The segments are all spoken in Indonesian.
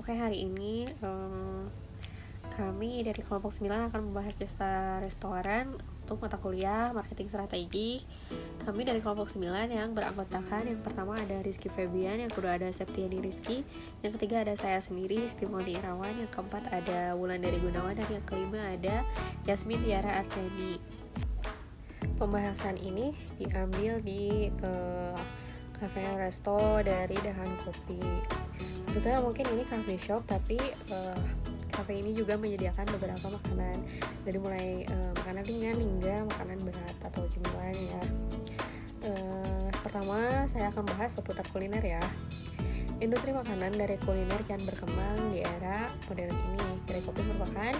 Oke, hari ini kami dari kelompok 9 akan membahas Desta Restoran untuk mata kuliah Marketing Strategi. Kami dari kelompok 9 yang beranggotakan, yang pertama ada Rizky Febian, yang kedua ada Septiani Rizky, yang ketiga ada saya sendiri, Stimoni Irawan, yang keempat ada Wulandari Gunawan, dan yang kelima ada Yasmin Tiara Arteni. Pembahasan ini diambil di cafe resto dari Dahan Kopi. Sebetulnya mungkin ini cafe shop, tapi cafe ini juga menyediakan beberapa makanan, dari mulai makanan ringan hingga makanan berat atau cemilan ya. Pertama saya akan bahas seputar kuliner ya. Industri makanan dari kuliner kian berkembang di era modern ini. Kedai kopi merupakan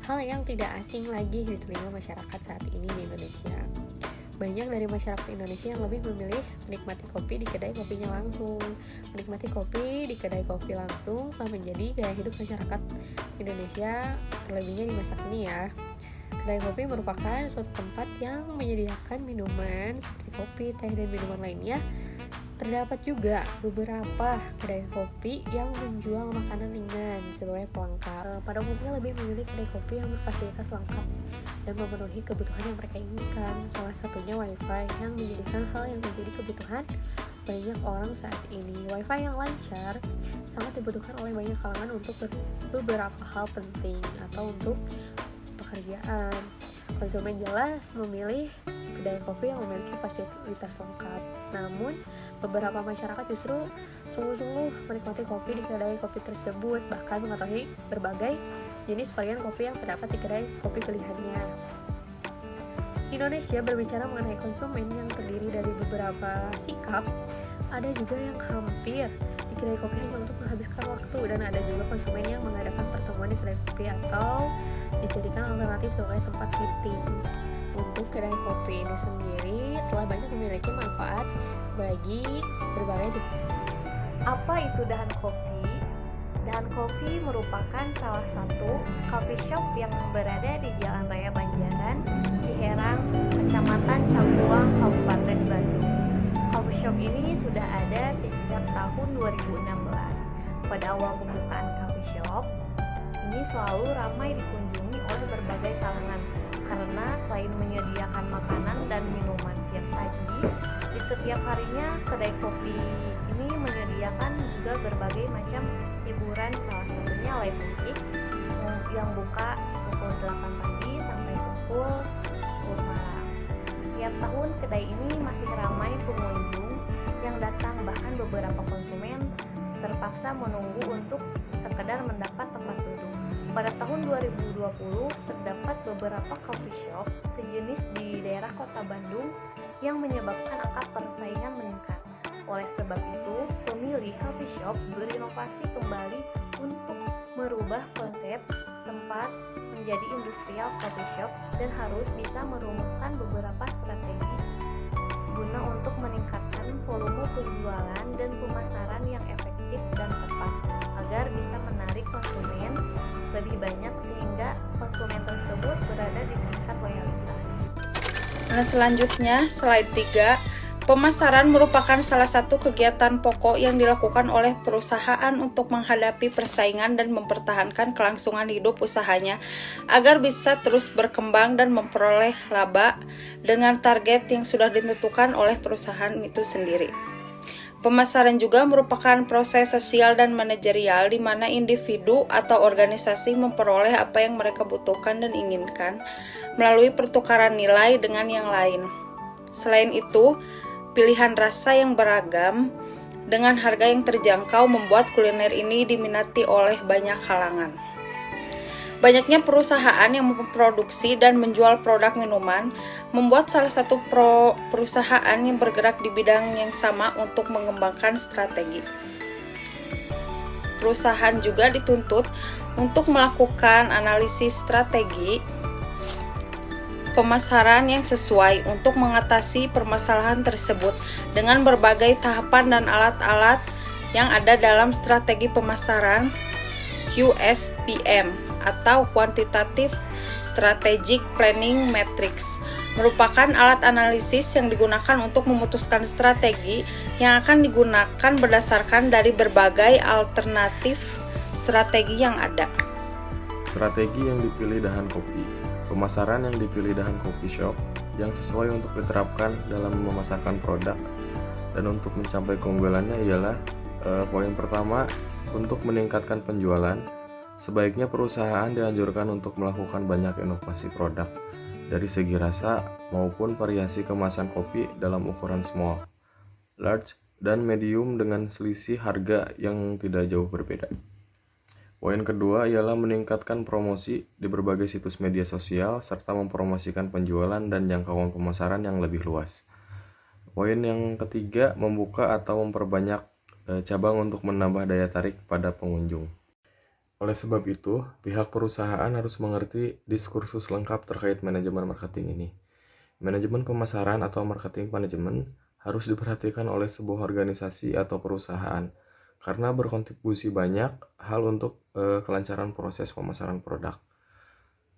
hal yang tidak asing lagi di telinga masyarakat saat ini di Indonesia. Banyak dari masyarakat Indonesia yang lebih memilih menikmati kopi di kedai kopinya langsung. Menikmati kopi di kedai kopi langsung telah menjadi gaya hidup masyarakat Indonesia, terlebihnya di masa kini ya. Kedai kopi merupakan suatu tempat yang menyediakan minuman seperti kopi, teh, dan minuman lainnya. Terdapat juga beberapa kedai kopi yang menjual makanan ringan sebagai pelengkap. Pada umumnya lebih memilih kedai kopi yang berfasilitas lengkap dan memenuhi kebutuhan yang mereka inginkan. Salah satunya WiFi yang menjadikan hal yang menjadi kebutuhan banyak orang saat ini. WiFi yang lancar sangat dibutuhkan oleh banyak kalangan untuk beberapa hal penting atau untuk pekerjaan. Konsumen jelas memilih kedai kopi yang memiliki fasilitas lengkap. Namun beberapa masyarakat justru sungguh-sungguh menikmati kopi di kedai kopi tersebut, bahkan mengetahui berbagai jenis varian kopi yang terdapat di kedai kopi pilihannya. Indonesia berbicara mengenai konsumen yang terdiri dari beberapa sikap. Ada juga yang hampir di kedai kopi hanya untuk menghabiskan waktu, dan ada juga konsumen yang mengadakan pertemuan di kedai kopi atau dijadikan alternatif sebagai tempat meeting. Untuk kedai kopi ini sendiri telah banyak memiliki manfaat bagi berbagai Apa itu Dahan Kopi? Dahan Kopi merupakan salah satu coffee shop yang berada di Jalan Raya Banjaran, Ciherang, Kecamatan Cangkuang, Kabupaten Bandung. Coffee shop ini sudah ada sejak tahun 2016. Pada awal pembukaan coffee shop ini selalu ramai dikunjungi oleh berbagai kalangan, karena selain menyediakan makanan dan minuman siap saji, di setiap harinya kedai kopi ini menyediakan juga berbagai macam hiburan, salah satunya live music yang buka pukul 8 pagi sampai pukul 10 malam. Setiap tahun kedai ini masih ramai pengunjung yang datang, bahkan beberapa konsumen terpaksa menunggu untuk sekedar mendapat tempat duduk. Pada tahun 2020 terdapat beberapa coffee shop sejenis di daerah kota Bandung yang menyebabkan angka persaingan meningkat. Oleh sebab itu, pemilik coffee shop berinovasi kembali untuk merubah konsep tempat menjadi industrial coffee shop dan harus bisa merumuskan beberapa strategi guna untuk meningkatkan volume penjualan dan pemasaran yang efektif dan tepat agar bisa menarik konsumen lebih banyak sehingga konsumen tersebut berada di tingkat loyalitas. Nah, selanjutnya slide 3. Pemasaran merupakan salah satu kegiatan pokok yang dilakukan oleh perusahaan untuk menghadapi persaingan dan mempertahankan kelangsungan hidup usahanya agar bisa terus berkembang dan memperoleh laba dengan target yang sudah ditentukan oleh perusahaan itu sendiri. Pemasaran juga merupakan proses sosial dan manajerial di mana individu atau organisasi memperoleh apa yang mereka butuhkan dan inginkan melalui pertukaran nilai dengan yang lain. Selain itu, pilihan rasa yang beragam dengan harga yang terjangkau membuat kuliner ini diminati oleh banyak kalangan. Banyaknya perusahaan yang memproduksi dan menjual produk minuman membuat salah satu perusahaan yang bergerak di bidang yang sama untuk mengembangkan strategi. Perusahaan juga dituntut untuk melakukan analisis strategi pemasaran yang sesuai untuk mengatasi permasalahan tersebut dengan berbagai tahapan dan alat-alat yang ada dalam strategi pemasaran QSPM atau Quantitative Strategic Planning Matrix, merupakan alat analisis yang digunakan untuk memutuskan strategi yang akan digunakan berdasarkan dari berbagai alternatif Strategi yang ada. Strategi yang dipilih dahan kopi. Pemasaran yang dipilih dahan coffee shop yang sesuai untuk diterapkan dalam memasarkan produk. Dan untuk mencapai keunggulannya ialah poin pertama, untuk meningkatkan penjualan, sebaiknya perusahaan dianjurkan untuk melakukan banyak inovasi produk dari segi rasa maupun variasi kemasan kopi dalam ukuran small, large, dan medium dengan selisih harga yang tidak jauh berbeda. Poin kedua ialah meningkatkan promosi di berbagai situs media sosial serta mempromosikan penjualan dan jangkauan pemasaran yang lebih luas. Poin yang ketiga, membuka atau memperbanyak cabang untuk menambah daya tarik pada pengunjung. Oleh sebab itu, pihak perusahaan harus mengerti diskursus lengkap terkait manajemen marketing ini. Manajemen pemasaran atau marketing manajemen harus diperhatikan oleh sebuah organisasi atau perusahaan karena berkontribusi banyak hal untuk kelancaran proses pemasaran produk.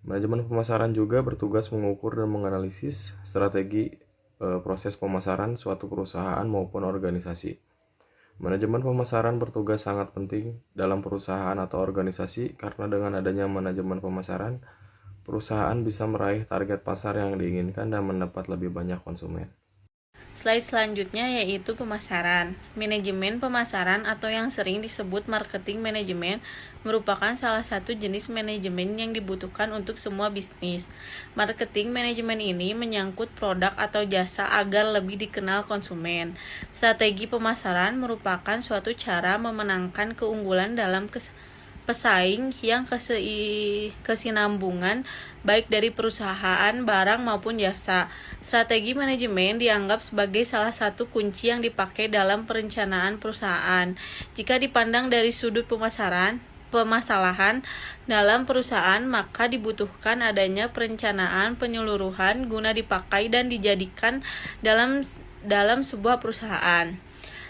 Manajemen pemasaran juga bertugas mengukur dan menganalisis strategi proses pemasaran suatu perusahaan maupun organisasi. Manajemen pemasaran bertugas sangat penting dalam perusahaan atau organisasi karena dengan adanya manajemen pemasaran, perusahaan bisa meraih target pasar yang diinginkan dan mendapat lebih banyak konsumen. Slide selanjutnya yaitu pemasaran. Manajemen pemasaran atau yang sering disebut marketing management merupakan salah satu jenis manajemen yang dibutuhkan untuk semua bisnis. Marketing manajemen ini menyangkut produk atau jasa agar lebih dikenal konsumen. Strategi pemasaran merupakan suatu cara memenangkan keunggulan dalam pesaing yang kesinambungan baik dari perusahaan, barang maupun jasa. Strategi manajemen dianggap sebagai salah satu kunci yang dipakai dalam perencanaan perusahaan. Jika dipandang dari sudut pemasalahan dalam perusahaan, maka dibutuhkan adanya perencanaan penyeluruhan guna dipakai dan dijadikan dalam sebuah perusahaan.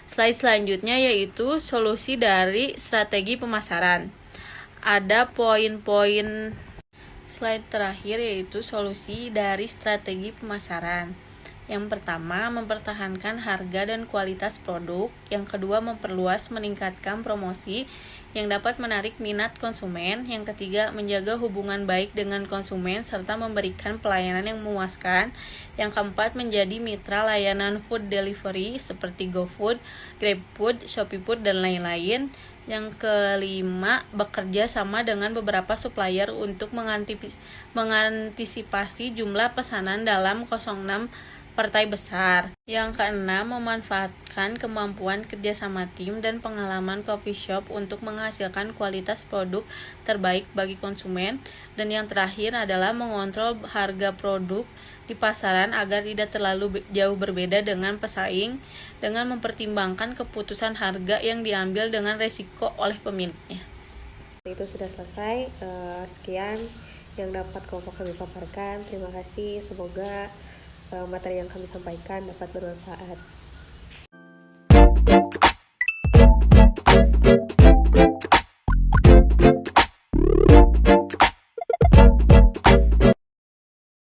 Slide selanjutnya yaitu solusi dari strategi pemasaran. Ada poin-poin slide terakhir yaitu solusi dari strategi pemasaran. Yang pertama, mempertahankan harga dan kualitas produk. Yang kedua, memperluas meningkatkan promosi yang dapat menarik minat konsumen. Yang ketiga, menjaga hubungan baik dengan konsumen serta memberikan pelayanan yang memuaskan. Yang keempat, menjadi mitra layanan food delivery seperti GoFood, GrabFood, ShopeeFood, dan lain-lain. Yang kelima, bekerja sama dengan beberapa supplier untuk mengantisipasi jumlah pesanan dalam 06 partai besar. Yang keenam, memanfaatkan kemampuan kerjasama tim dan pengalaman coffee shop untuk menghasilkan kualitas produk terbaik bagi konsumen. Dan yang terakhir adalah mengontrol harga produk di pasaran agar tidak terlalu jauh berbeda dengan pesaing dengan mempertimbangkan keputusan harga yang diambil dengan resiko oleh pemiliknya. Itu sudah selesai. Sekian yang dapat kelompok kami paparkan. Terima kasih. Semoga materi yang kami sampaikan dapat bermanfaat.